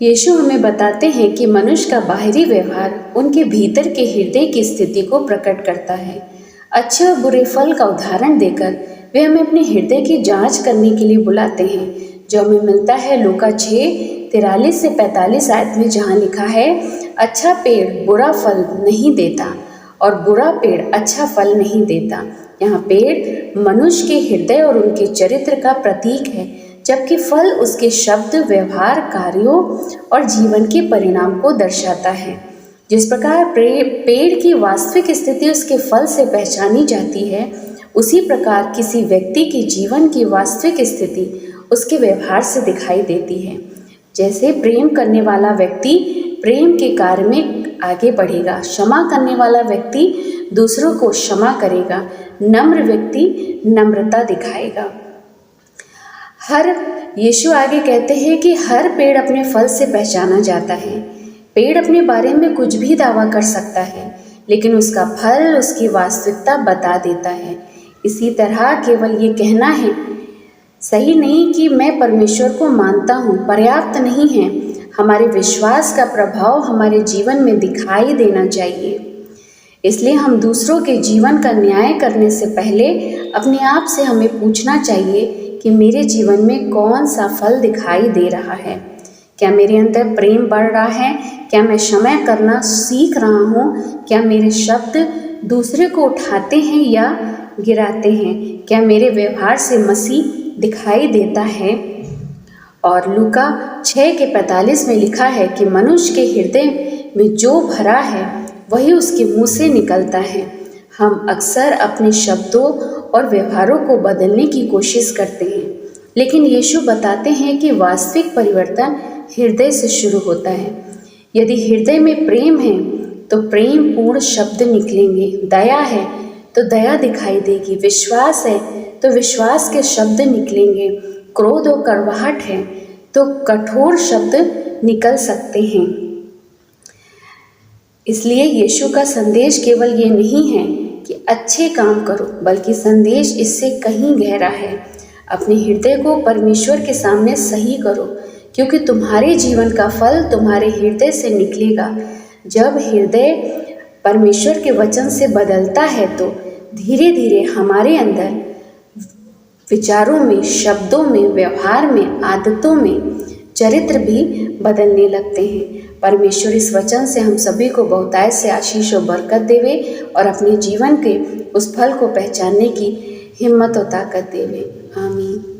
यीशु हमें बताते हैं कि मनुष्य का बाहरी व्यवहार उनके भीतर के हृदय की स्थिति को प्रकट करता है। अच्छे और बुरे फल का उदाहरण देकर वे हमें अपने हृदय की जांच करने के लिए बुलाते हैं, जो हमें मिलता है लूका 6:43 से 45 आयत में, जहाँ लिखा है, अच्छा पेड़ बुरा फल नहीं देता और बुरा पेड़ अच्छा फल नहीं देता। यहाँ पेड़ मनुष्य के हृदय और उनके चरित्र का प्रतीक है, जबकि फल उसके शब्द, व्यवहार, कार्यों और जीवन के परिणाम को दर्शाता है। जिस प्रकार पेड़ की वास्तविक स्थिति उसके फल से पहचानी जाती है, उसी प्रकार किसी व्यक्ति के जीवन की वास्तविक स्थिति उसके व्यवहार से दिखाई देती है। जैसे प्रेम करने वाला व्यक्ति प्रेम के कार्य में आगे बढ़ेगा, क्षमा करने वाला व्यक्ति दूसरों को क्षमा करेगा, नम्र व्यक्ति नम्रता दिखाएगा। यीशु आगे कहते हैं कि हर पेड़ अपने फल से पहचाना जाता है। पेड़ अपने बारे में कुछ भी दावा कर सकता है, लेकिन उसका फल उसकी वास्तविकता बता देता है। इसी तरह केवल ये कहना है सही नहीं कि मैं परमेश्वर को मानता हूँ, पर्याप्त नहीं है। हमारे विश्वास का प्रभाव हमारे जीवन में दिखाई देना चाहिए। इसलिए हम दूसरों के जीवन का न्याय करने से पहले अपने आप से हमें पूछना चाहिए कि मेरे जीवन में कौन सा फल दिखाई दे रहा है। क्या मेरे अंदर प्रेम बढ़ रहा है? क्या मैं क्षमा करना सीख रहा हूँ? क्या मेरे शब्द दूसरे को उठाते हैं या गिराते हैं? क्या मेरे व्यवहार से मसीह दिखाई देता है? और लूका 6:45 में लिखा है कि मनुष्य के हृदय में जो भरा है वही उसके मुंह से निकलता है। हम अक्सर अपने शब्दों और व्यवहारों को बदलने की कोशिश करते हैं, लेकिन यीशु बताते हैं कि वास्तविक परिवर्तन हृदय से शुरू होता है। यदि हृदय में प्रेम है तो प्रेम पूर्ण शब्द निकलेंगे, दया है तो दया दिखाई देगी, विश्वास है तो विश्वास के शब्द निकलेंगे, क्रोध और कड़वाहट है तो कठोर शब्द निकल सकते हैं। इसलिए यीशु का संदेश केवल ये नहीं है कि अच्छे काम करो, बल्कि संदेश इससे कहीं गहरा है। अपने हृदय को परमेश्वर के सामने सही करो, क्योंकि तुम्हारे जीवन का फल तुम्हारे हृदय से निकलेगा। जब हृदय परमेश्वर के वचन से बदलता है तो धीरे धीरे हमारे अंदर विचारों में, शब्दों में, व्यवहार में, आदतों में चरित्र भी बदलने लगते हैं। परमेश्वर इस वचन से हम सभी को बहुतायत से आशीष और बरकत देवे और अपने जीवन के उस फल को पहचानने की हिम्मत और ताकत देवे। आमीन।